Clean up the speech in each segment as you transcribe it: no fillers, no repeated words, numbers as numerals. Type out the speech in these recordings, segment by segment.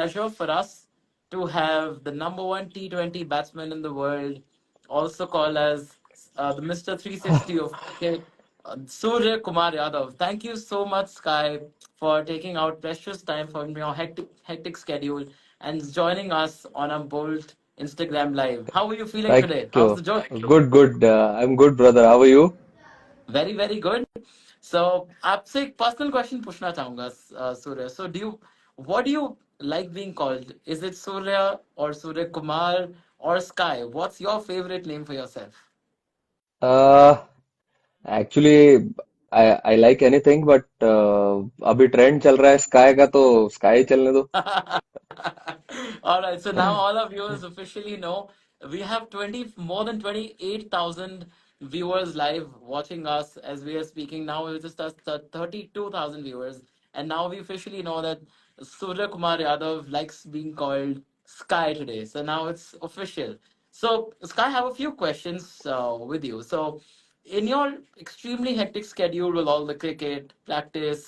pleasure for us to have the number one T20 batsman in the world, also called as the Mr. 360 of cricket, Surya Kumar Yadav. Thank you so much, Sky, for taking out precious time from your hectic schedule and joining us on a Bolt Instagram Live. How are you feeling Thank today? How's the you. joy? Good, good. I'm good, brother. How are you? Very, very good. So आपसे एक personal question पूछना चाहूंगा सूर्य. So what do you like being called? Is it Surya or Surya Kumar or Sky? What's your favorite name for yourself? Uh, Actually, I like anything, but अभी trend चल रहा है sky का तो sky चलने दो. All right, so now all of viewers officially know we have 20 more than 28,000 viewers live watching us as we are speaking now. It's just us 32,000 viewers, and now we officially know that Surya Kumar Yadav likes being called Sky today. So now it's official. So Sky, I have a few questions with you. So in your extremely hectic schedule with all the cricket practice,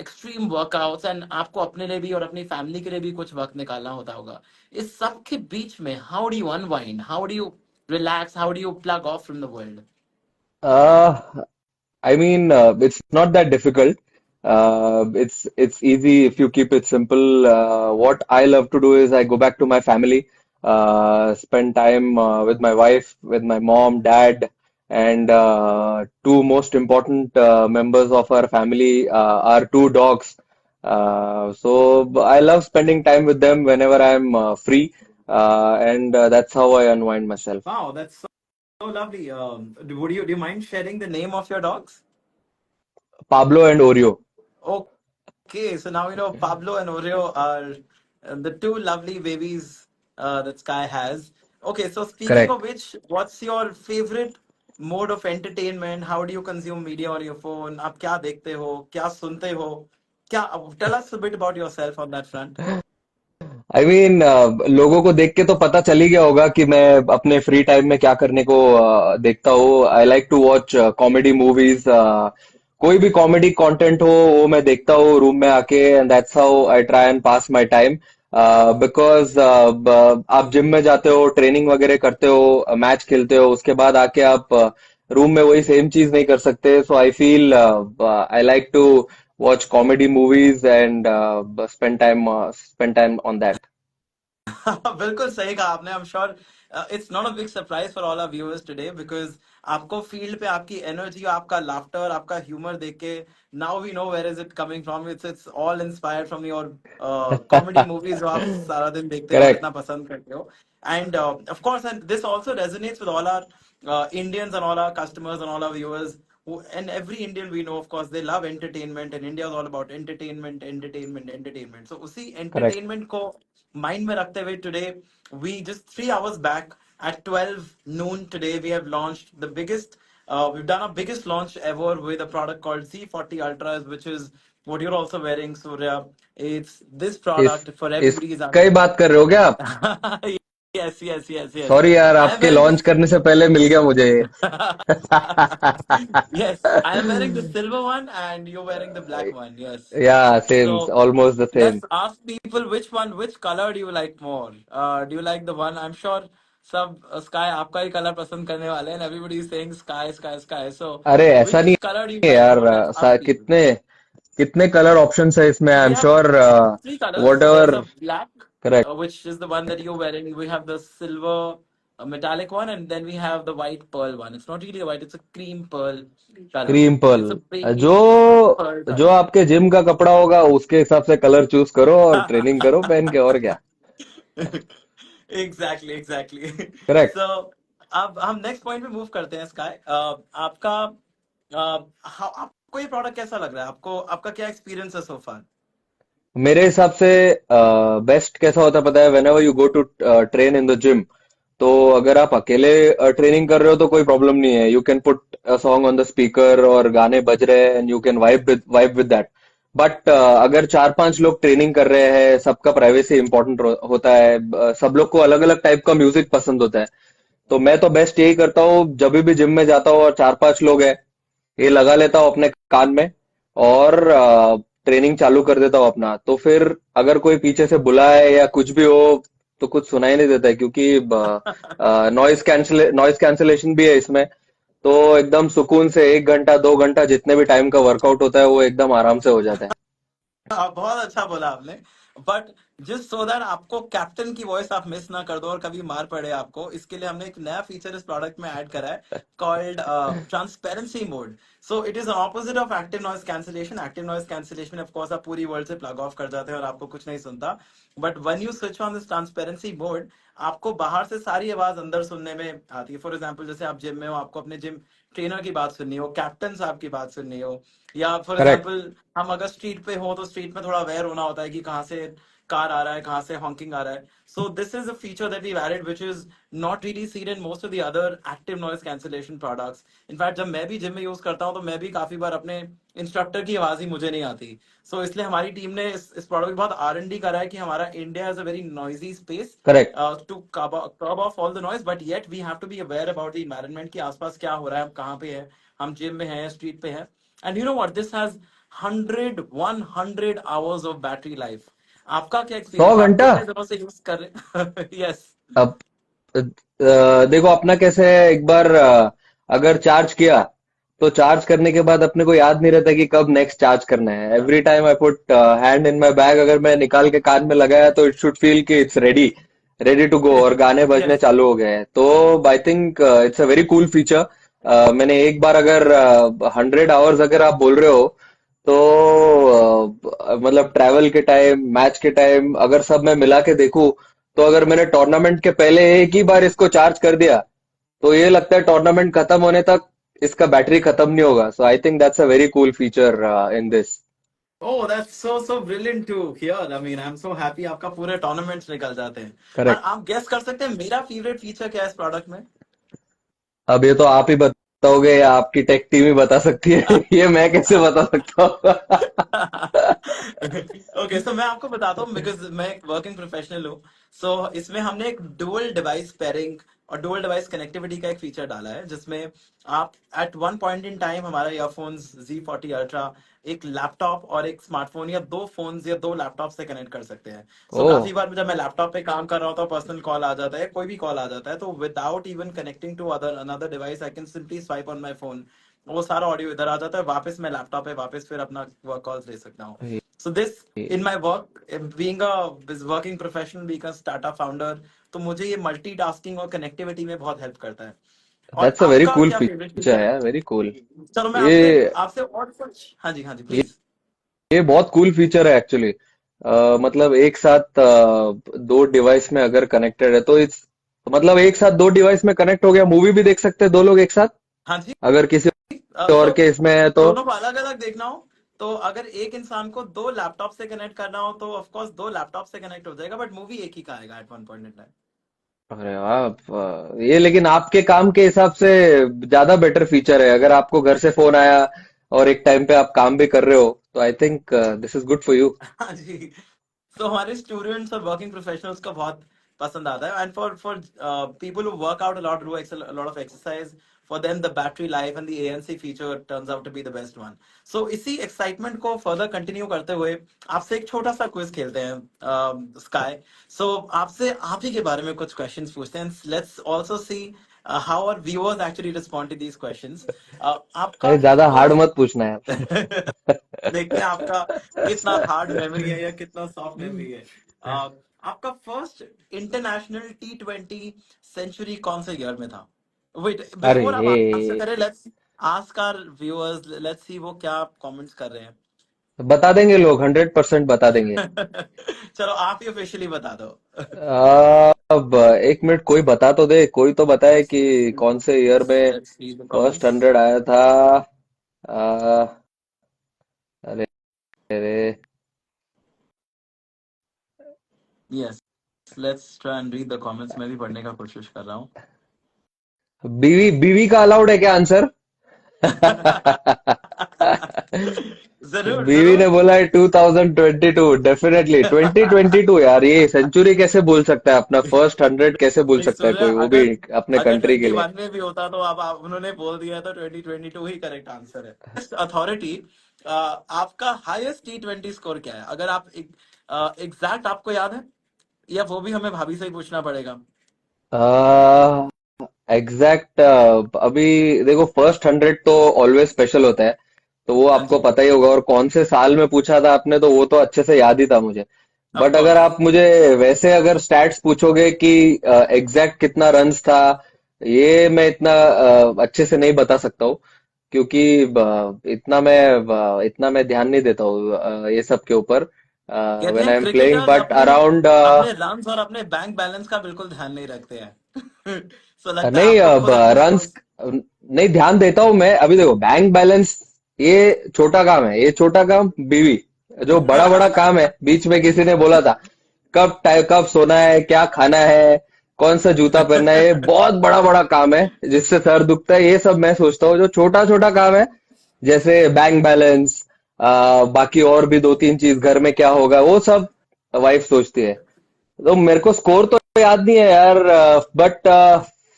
extreme workouts and आपको अपने लिए भी और अपनी family के लिए भी कुछ वक्त निकालना होता होगा, इस सब के बीच में how do you unwind, how do you relax, how do you plug of from the world? Uh, I mean, it's not that difficult. It's easy if you keep it simple. What I love to do is I go back to my family, spend time with my wife, with my mom, dad, and two most important members of our family are two dogs. So I love spending time with them whenever I'm free, and that's how I unwind myself. Wow, that's so lovely. Do you mind sharing the name of your dogs? Pablo and Oreo. Okay, so now you know Pablo and Oreo are the two lovely babies that Sky has. Okay, so speaking of Correct. which, what's your favorite mode of entertainment? How do you consume media on your phone? आप क्या देखते हो? क्या सुनते हो? क्या? Tell us a bit about yourself on that front. I mean लोगों को देख के तो पता चल ही गया होगा कि मैं अपने फ्री टाइम में क्या करने को देखता हूँ. I like to watch comedy movies. कोई भी कॉमेडी कंटेंट हो वो मैं देखता हूँ रूम में आके, and that's how I try and pass my time. Because आप जिम में जाते हो, ट्रेनिंग वगैरह करते हो, मैच खेलते हो, उसके बाद आके आप रूम में वही सेम चीज नहीं कर सकते. So I feel I like to watch comedy movies and spend time on that. बिल्कुल सही कहा आपने. I am sure it's not a big surprise for all our viewers today because आपको फील्ड पे आपकी एनर्जी, आपका लाफ्टर, आपका humour देख के now we know where is it coming from. It's all inspired from your comedy movies जो आप सारा दिन देखते हो और Correct, इतना पसंद करते हो. And of course and this also resonates with all our Indians and all our customers and all our viewers and every Indian we know, of course, they love entertainment, and India is all about entertainment, entertainment, entertainment. So उसी correct. entertainment को mind में रखते हुए today, we just 3 hours back at 12 noon today, we have launched the biggest, we've done our biggest launch ever with a product called C40 Ultras, which is what you're also wearing, Surya. It's this इस product for everybody's इसका ही बात कर रहे हो क्या आप? yes, yes, yes, yes. Sorry यार, I am आपके wearing लॉन्च this. करने से पहले मिल गया मुझे ये. Yes, I am wearing the silver one and you're wearing the black one. Yes. Yeah, same, So almost the let's same. ask people which one, which color do you like more? Do you like the one? I'm sure सब sky आपका ही color पसंद करने वाले हैं. And everybody is saying sky, sky, sky. So अरे ऐसा नहीं which color do you है like यार. more? Let's ask people. कितने कितने कलर ऑप्शंस है इसमें. So I we am have sure three colors. What There's ever. a black, correct. which is the one that you're wearing. We have the silver, metallic one, and then we have the white pearl one. It's not really a white; it's a cream pearl color. Cream It's a pearl. जो baby pearl जो color. आपके gym का कपड़ा होगा उसके हिसाब से colour choose करो और ट्रेनिंग करो पहन के, और क्या. Exactly, exactly. करेक्ट. So अब हम नेक्स्ट पॉइंट पे मूव करते हैं. स्काई, आपका आपको ये प्रोडक्ट कैसा लग रहा है? आपको आपका क्या एक्सपीरियंस है सो फार? मेरे हिसाब से बेस्ट कैसा होता है पता है? Whenever you go to train in the gym, तो अगर आप अकेले ट्रेनिंग कर रहे हो तो कोई प्रॉब्लम नहीं है. You can put a song on the speaker और गाने बज रहे हैं and you can vibe with that. But अगर चार पांच लोग ट्रेनिंग कर रहे हैं, सबका प्राइवेसी इंपॉर्टेंट होता है. सब लोग को अलग अलग टाइप का म्यूजिक पसंद होता है. तो मैं तो बेस्ट यही करता हूँ, जब भी जिम में जाता हूँ और चार पांच लोग हैं, ये लगा लेता हूँ अपने कान में, और ट्रेनिंग चालू कर देता हूँ अपना, तो फिर अगर कोई पीछे से बुलाए या कुछ भी हो तो कुछ सुनाई नहीं देता है, क्योंकि नॉइस कैंसलेशन भी है इसमें। तो एकदम सुकून से 1 घंटा 2 घंटा जितने भी टाइम का वर्कआउट होता है वो एकदम आराम से हो जाता है। बहुत अच्छा बोला आपने। बट जिस सो दैट आपको कैप्टन की वॉइस आप मिस ना कर दो और कभी मार पड़े आपको, इसके लिए हमने एक नया फीचर इस प्रोडक्ट में ऐड करा है, called transparency mode. So it is opposite of active noise cancellation. Active noise cancellation of course आप पूरी वर्ल्ड से प्लग ऑफ कर जाते हैं और आपको कुछ नहीं सुनता। But when you switch on this transparency mode, आपको बाहर से सारी आवाज अंदर सुनने में आती है। फॉर एग्जाम्पल, जैसे आप जिम में हो, आपको अपने जिम ट्रेनर की बात सुननी हो, कैप्टन साहब की बात सुननी हो, या फॉर करेक्ट। एग्जाम्पल हम अगर स्ट्रीट पे हो तो स्ट्रीट में थोड़ा अवेयर होना होता है कि कहाँ से कार आ रहा है, कहाँ से हॉकिंग आ रहा है। So this is a feature that we added which is not really seen in most of the other active noise cancellation products. In fact जब मैं भी जिम में यूज करता हूँ तो मैं भी काफी बार अपने इंस्ट्रक्टर की आवाज ही मुझे नहीं आती। सो इसलिए हमारी टीम ने इस प्रोडक्ट में बहुत R&D करा है कि हमारा India is a very noisy space correct. To curb off all the noise, but yet we have to be aware about the environment कि आसपास क्या हो रहा है, हम कहाँ पे हैं, हम जिम में हैं, स्ट्रीट पे हैं। And you know what, this has 100 hours of battery life। आपका क्या सौ एक्सपीरियंस, आप घंटा कितने दिनों से यूज कर रहे हैं? यस। अब देखो अपना कैसे है, एक बार अगर चार्ज किया तो चार्ज करने के बाद अपने को याद नहीं रहता कि कब नेक्स्ट चार्ज करना है। Every time I put hand in my bag, अगर मैं निकाल के कान में लगाया तो इट शुड फील कि it's ready, ready to go, और गाने बजने यस। चालू हो गए हैं। तो I think it's a very cool feature. मैंने एक बार अगर 100 आवर्स अगर आप बोल रहे हो तो मतलब ट्रैवल के टाइम, मैच के टाइम, अगर सब मैं मिला के देखूं तो अगर मैंने टूर्नामेंट के पहले एक ही बार इसको चार्ज कर दिया तो ये लगता है टूर्नामेंट खत्म होने तक इसका बैटरी खत्म नहीं होगा। So I think that's a very cool feature in this. Oh, that's so brilliant to hear. I mean, I'm so happy आपका पूरे टूर्नामेंट्स निकल जाते हैं। और करेक्ट। आप गेस कर सकते हैं मेरा फेवरेट फीचर क्या है इस प्रोडक्ट में? अब ये तो आप ही बताओगे या आपकी टेक टीम ही बता सकती है। ये मैं कैसे बता सकता हूँ? ओके, सो मैं आपको बताता हूँ बिकॉज मैं एक वर्किंग प्रोफेशनल हूँ। सो इसमें हमने एक डुअल डिवाइस पेयरिंग और डुअल डिवाइस कनेक्टिविटी का एक फीचर डाला है, जिसमें आप at one point in time हमारा ईयरफोन्स Z40 अल्ट्रा एक लैपटॉप और एक स्मार्टफोन या दो फोन्स या दो लैपटॉप से कनेक्ट कर सकते हैं। सो ओह। काफी बार जब मैं लैपटॉप पे काम कर रहा होता हूँ, पर्सनल कॉल आ जाता है, कोई भी कॉल आ जाता है, तो without even connecting to other another device I can simply swipe on my phone, वो सारा ऑडियो इधर आ जाता है, वापस मैं लैपटॉप पे वापस फिर अपना वर्क कॉल्स ले सकता हूँ। So this in my work, being a working professional, being a startup founder, तो मुझे ये मल्टीटास्किंग और कनेक्टिविटी में बहुत हेल्प करता है। और दैट्स अ वेरी आपका कूल क्या फेवरेट फीचर फीचर है है? यार, वेरी कूल। चलो मैं ये आपसे आपसे और कुछ, हाँ जी, हाँ जी, ये प्लीज। ये बहुत कूल फीचर है एक्चुअली। मतलब एक साथ दो डिवाइस में अगर कनेक्टेड है तो इस मतलब एक साथ दो डिवाइस में कनेक्ट हो गया, मूवी भी देख सकते हैं दो लोग एक साथ, हाँ जी। अगर किसी सो और के इसमें है तो। दोनों को अलग अलग देखना हो तो अगर एक इंसान को दो लैपटॉप से कनेक्ट करना हो तो ऑफ कोर्स दो लैपटॉप से कनेक्ट हो जाएगा, बट मूवी एक ही का आएगा at one point in time. अरे वाह, ये लेकिन आपके काम के हिसाब से ज्यादा बेटर फीचर है। अगर आपको घर से फोन आया और एक टाइम पे आप काम भी कर रहे हो तो I think this is good for you. हाँ जी। तो हमारे स्टूडेंट्स और वर्किंग प्रोफेशनल्स को बहुत पसंद आता है, and for people who work out a lot, do a lot of exercise, for them the battery life and the ANC feature turns out to be the best one। so इसी excitement को further continue करते हुए आपसे एक छोटा सा quiz खेलते हैं स्काई। सो आपसे आप ही के बारे में कुछ क्वेश्चंस पूछते हैं, let's also see how our viewers actually respond to these questions. आपका अरे ज्यादा हार्ड फर्स्ट मत पूछना यार। देखते हैं आपका कितना हार्ड मेमोरी है या कितना सॉफ्ट मेमोरी है। आपका फर्स्ट इंटरनेशनल T20 सेंचुरी कौन से ईयर में था? वेट, अरे बिफोर आप आंसर करें, let's ask our viewers, let's see वो क्या कमेंट्स कर रहे हैं। बता देंगे लोग, 100% बता देंगे। चलो आप ही ऑफिशियली बता दो। अब एक मिनट, कोई बता तो दे, कोई तो बताए कि कौन से ईयर में let's read the first comments. 100 आया था। आ, अरे रे। Yes, let's try and read the comments, मैं भी पढ़ने का कोशिश कर रहा हूँ। बीवी बीवी का अलाउड है क्या आंसर? जरूर बीवी ने जरूर। बोला है 2022, डेफिनेटली 2022 यार, ये सेंचुरी कैसे बोल सकता है, अपना फर्स्ट 100 कैसे बोल नहीं सकता है सूर्य, कोई, वो भी अगर अपने अगर कंट्री के लिए। 21 में भी होता तो अब आप उन्होंने बोल दिया तो 2022 ही करेक्ट आंसर है। अथॉरिटी आपका हाईएस्ट T20 स्कोर क्या है, अगर आप एग्जैक्ट आपको याद है, या वो भी हमें भाभी से ही पूछना पड़ेगा? एग्जैक्ट अभी देखो, फर्स्ट 100 तो ऑलवेज स्पेशल होता है, तो वो हाँ आपको जी। पता ही होगा। और कौन से साल में पूछा था आपने, तो वो तो अच्छे से याद ही था मुझे। ऑफ बट अगर कोर्स। आप मुझे वैसे अगर स्टैट्स पूछोगे कि एग्जैक्ट कितना रन्स था, ये मैं इतना अच्छे से नहीं बता सकता हूँ, क्योंकि इतना मैं ध्यान नहीं देता हूँ ये सब के ऊपर कहते व्हेन हैं I am playing, cricketers but अपने अराउंड। अपने रन्स और अपने बैंक बैलेंस का बिल्कुल ध्यान नहीं रखते हैं। सो लगता है नहीं, आपको अब खुद अपने रन्स स्कोर्स। नहीं ध्यान देता हूं मैं। अभी देखो, बैंक बैलेंस ये छोटा काम है, ये छोटा काम बीवी। जो बड़ा बड़ा काम है, बीच में किसी ने बोला था कब सोना है, क्या खाना है, कौन सा जूता पहनना है, ये बहुत बड़ा बड़ा काम है जिससे सर दुखता है। ये सब मैं सोचता हूँ, जो छोटा छोटा काम है, जैसे बैंक बैलेंस, बाकी और भी दो तीन चीज, घर में क्या होगा, वो सब वाइफ सोचती है। तो मेरे को स्कोर तो याद नहीं है यार, but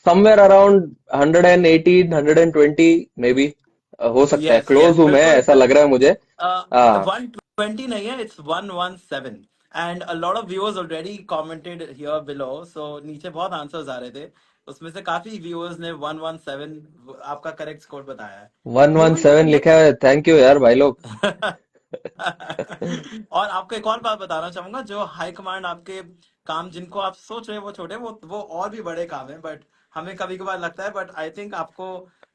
somewhere around 118, 120 may be हो सकता है। यस यस, क्लोज हूं मैं, बिल्कुल ऐसा लग रहा है मुझे। हाँ। 120 नहीं है, it's 117। And a lot of viewers already commented here below, so नीचे बहुत आंसर्स आ रहे थे, उसमें से काफी व्यूअर्स ने 117 आपका करेक्ट स्कोर बताया है। One one moving to the seven लिखा नेक्स्ट। है, थैंक यू यार भाई लोग। और आपको एक और बात बताना चाहूंगा, जो हाई कमांड आपके काम जिनको आप सोच रहे हैं वो छोटे, वो और भी बड़े काम है, बट हमें कभी कभार लगता है, बट आई थिंक आपको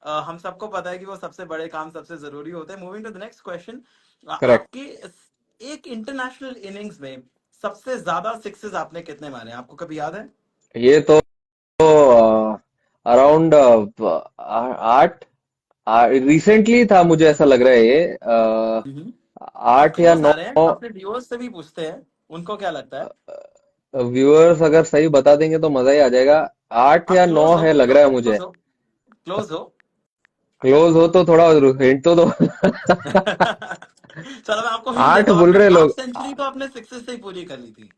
हम सबको पता है कि वो सबसे बड़े काम सबसे जरूरी होते हैं। Moving to the next question. Correct. आपके एक इंटरनेशनल इनिंग्स में सबसे ज्यादा सिक्सेस आपने कितने मारे हैं, आपको कभी याद है? ये तो अराउंड 8, रिसेंटली था, मुझे ऐसा लग रहा है ये अब 8 या क्लोज 9। आ रहे हैं, अपने व्यूअर्स से भी पूछते हैं, उनको क्या लगता है। व्यूअर्स अगर सही बता देंगे तो मजा ही आ जाएगा। 8 आप या 9 क्लोज हो, है लग रहा है मुझे। क्लोज हो, क्लोज हो। क्लोज हो तो थोड़ा हिंट तो दो। चलो मैं आपको हिंट 8 देता हूँ, बोल आपने रहे हाफ लोग। सेंचुरी तो अपने सिक्सेस से ही पूरी कर ली थी।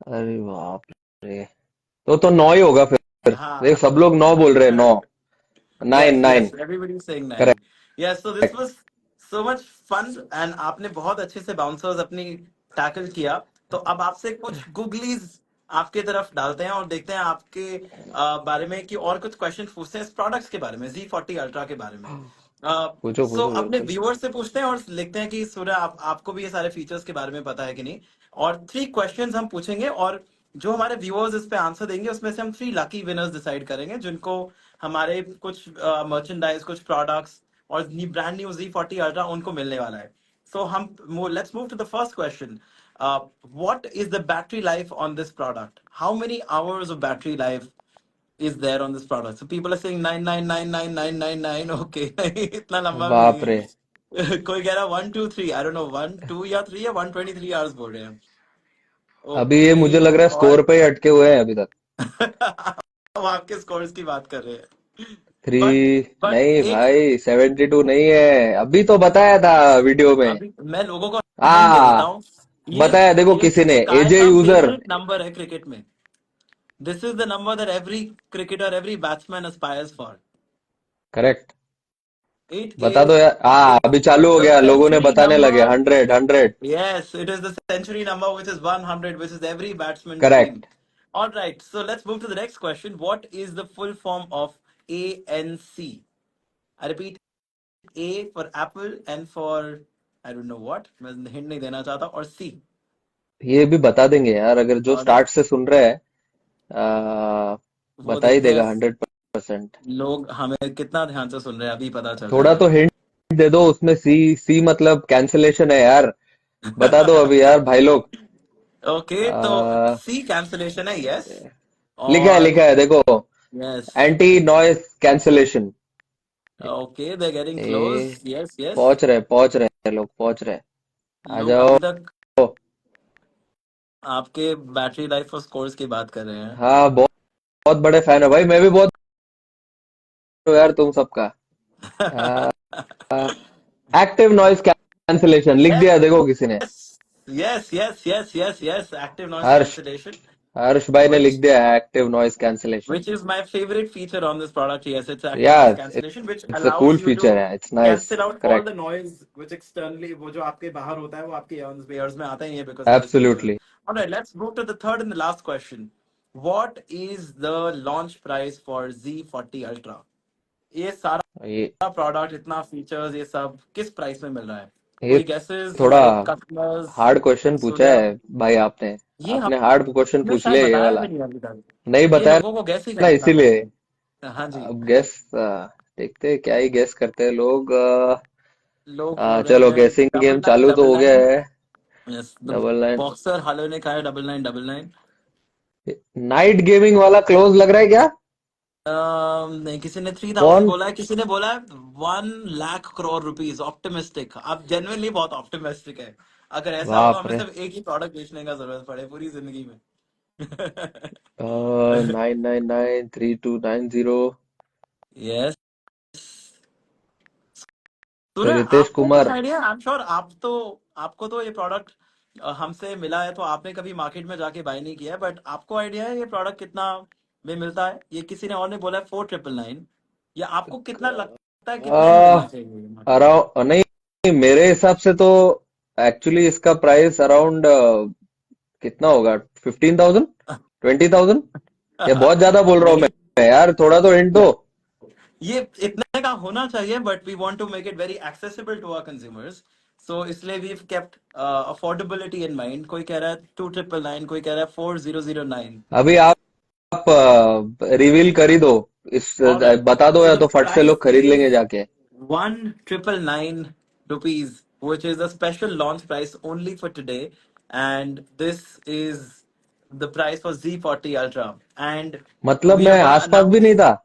अरे बाप रे, तो 9 ही होगा फिर। देख, हाँ। सब लोग 9 बोल रहे हैं, 9। Yes 9 yes, 9। Everybody saying 9। Correct. Yes, so this was so much fun, and आपने बहुत अच्छे से बाउंसर्स अपनी टैकल किया। तो अब आपसे कुछ गुगलीज आपके तरफ डालते हैं और देखते हैं आपके बारे में, कि और कुछ क्वेश्चन पूछते हैं इस प्रोडक्ट्स के बारे में, Z40 अल्ट्रा के बारे में। पूछो सो पूछो, अपने बिल्कुल। व्यूअर्स से पूछते हैं और लिखते हैं कि सूर्य आपको भी ये सारे फीचर्स के बारे में पता है कि नहीं। और 3 क्वेश्चंस हम पूछेंगे, और जो हमारे व्यूअर्स इस पे आंसर देंगे उसमें से हम 3 लकी विनर्स डिसाइड करेंगे, जिनको हमारे कुछ मर्चेंडाइज, कुछ प्रोडक्ट्स और ब्रांड न्यू Z40 अल्ट्रा उनको मिलने वाला है। सो हम let's move to the first question. What is the battery life on this product, how many hours of battery life is there on this product? So people are saying 9999999. Okay, इतना लंबा भी नहीं बाप रे, है। कोई कह रहा 123, आई डोंट नो, 1 2 या 3 या 123 आवर्स बोल रहे हैं। अभी ये ओके। मुझे लग रहा है और स्कोर पे ही अटके हुए हैं अभी तक। हम आपके स्कोर्स की बात कर रहे हैं, 3। बट नहीं एक, भाई, 72 नहीं है, अभी तो बताया था वीडियो में। अभी मैं लोगों को हिंट दे देता आ हूँ। ये बताया, देखो ये किसी ने, स्काई एजे का यूजर। फेवरेट नंबर है क्रिकेट में। This is the number that every cricketer, every batsman aspires for. Correct. It बता दो इज यार। अभी चालू हो द गया, लोगों ने सेंचुरी बताने लगे, number. 100 100। Yes, it is the century number, which is 100, which is every batsman's dream. Correct. All right, so let's move to the next question. What is the full form of ANC? I repeat, A for Apple, N for I don't know what, मैं hint नहीं देना चाहता, और C। ये भी बता देंगे यार, अगर जो All right, स्टार्ट से सुन रहे हैं, आ, वो बता ही देखते हैं देगा 100%। लोग हमें कितना ध्यान से सुन रहे हैं, अभी पता चल थोड़ा तो हिंट दे दो उसमें। सी सी मतलब कैंसिलेशन है यार। बता दो अभी जाएगा। यार भाई लोग। ओके, तो आ, C कैंसलेशन है, यस। लिखा और है देखो, yes. Anti noise cancellation. Okay, they getting close, ये यस यस। पहुंच रहे लोग, पहुंच रहे। आ लोग जाओ। अभी तक आपके बैटरी लाइफ और स्कोर्स की बात कर रहे हैं। हाँ, बहुत बहुत बड़े फैन है भाई, मैं भी बहुत हूँ यार तुम सबका। एक्टिव नॉइस कैंसिलेशन लिख यस दिया, देखो किसी ने। Yes yes yes yes yes, active noise Harsh. Cancellation. Harsh भाई ने लिख which दिया active noise cancellation. which is my favorite feature on this product. Yes, it's active या noise cancellation, which it's a cool allows you to feature है, it's nice. cancel out all correct. the noise which externally वो जो आपके बाहर होता है वो आपके ears में आता ही नहीं है because noise removal. Absolutely. All right, let's move to the third and the last question. What is the launch price for Z40 Ultra? ये सारा ये प्रोडक्ट इतना फीचर्स ये सब किस प्राइस में मिल रहा है? ये कोई गेसेस थोड़ा लाइक कस्टमर्स? हार्ड क्वेश्चन पूछा सूर्या, है भाई आपने. ये आपने हार्ड क्वेश्चन हमने पूछ शायद लिया ये बताया वाला. भी नहीं अभी तक। नहीं ये बताया लोगों को गैस ही ना, करना था। इसीलिए. हाँ जी। अब गेस देखते हैं क्या ही गेस करते हैं लोग. लोग बोल रहे चलो हैं गेसिंग डबल गेम नाइन चालू तो डबल हो गया नाइन। है. Yes, the double nine. Boxer halo ने कहा है double nine double nine. Night gaming वाला क्लोज लग रहा है क्या? नहीं, किसी ने 3000 कौन? बोला है, किसी ने बोला है 1 लाख करोड़ रुपीज। ऑप्टिमिस्टिक, आप जेन्युइनली बहुत ऑप्टिमिस्टिक है। अगर ऐसा होगा बाप हमें रे. सिर्फ एक ही प्रोडक्ट बेचने का जरूरत पड़े पूरी जिंदगी में। 9993290. यस। सूर्य, रितेश आपको कुछ Kumar. Idea? I am sure आपको तो ये प्रोडक्ट हमसे मिला है तो आपने कभी मार्केट में जाके बाय नहीं किया है, बट आपको आइडिया है ये प्रोडक्ट कितना में मिलता है? ये किसी ने और ने बोला है 4999। या आपको कितना लगता है कितने में मिलना चाहिए ये मार्केट में? अराउंड नहीं, मेरे हिसाब से तो एक्चुअली इसका प्राइस अराउंड कितना होगा? 15,000, 20,000. ये बहुत ज्यादा बोल रहा हूँ नहीं, मैं यार, थोड़ा तो हिंट दो. ये इतने का होना चाहिए, but we want to make it very accessible to our consumers. So इसलिए we kept affordability in mind. कोई कह रहा है 2999, कोई कह रहा है 4009। अभी आप रिवील कर ही दो. इस All right. बता दो So या the तो फट से price लोग खरीद is लेंगे जाके. 1999 rupees, which is a special launch price only for today. And this is the price for Z40 Ultra. And मतलब we are मैं gonna आसपास भी नहीं announce था.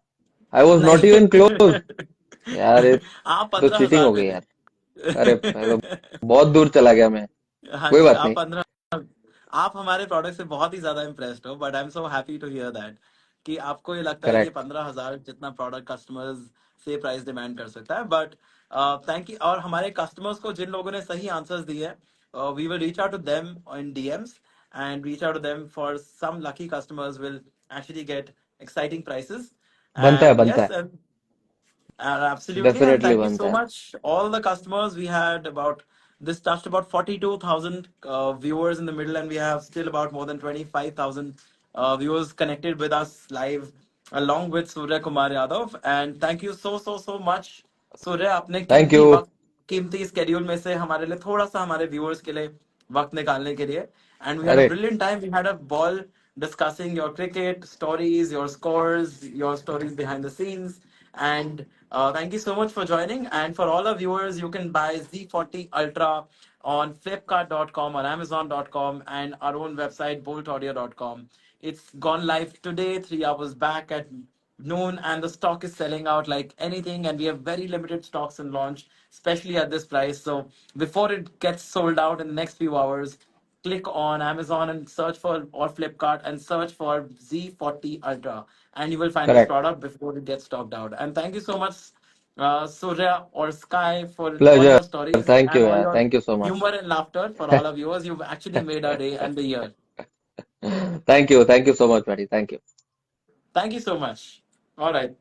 I was not even close. नहीं। यार ये आप तो पंद्रह चीटिंग हजार हो पे गई थे। यार. अरे मैं तो बहुत दूर चला गया मैं. हाँ कोई जी, बात आप नहीं. 15। आप हमारे प्रोडक्ट से बहुत ही ज्यादा इम्प्रेस्ड हो, but I am so happy to hear that कि आपको ये लगता है कि करेक्ट. 15,000 जितना प्रोडक्ट कस्टमर्स से प्राइस डिमांड कर सकता है। But thank you. और हमारे कस्टमर्स को जिन लोगों ने सही आंसर्स दिए हैं, we will reach out to them in DMs and reach out to them for some lucky customers will actually get exciting prices. बनता है, And बनता yes, है. absolutely, and definitely thank you बनता so है. much, all the customers. We had about this touched about 42,000 viewers in the middle, and we have still about more than 25,000 viewers connected with us live, along with Surya Kumar Yadav. And thank you so much, Surya. आपने thank you. कीमती schedule में से हमारे लिए थोड़ा सा हमारे viewers के लिए वक्त निकालने के लिए। एंड वी हैड अ अरे brilliant time, we had a ball discussing your cricket stories, your scores, your stories behind the scenes. And thank you so much for joining. And for all our viewers, you can buy Z40 Ultra on flipkart.com or amazon.com and our own website, boltaudio.com. It's gone live today, 3 hours back at noon, and the stock is selling out like anything. And we have very limited stocks in launch, especially at this price. So before it gets sold out in the next few hours, click on Amazon and search for, or Flipkart and search for Z40 Ultra, and you will find this correct. product before it gets stocked out. And thank you so much, Surya or Sky, for all your pleasure. stories thank and you all यार, your thank you so much. humor and laughter for all our viewers. You've actually made our day and the year. Thank you so much buddy. Thank you. Thank you so much. All right.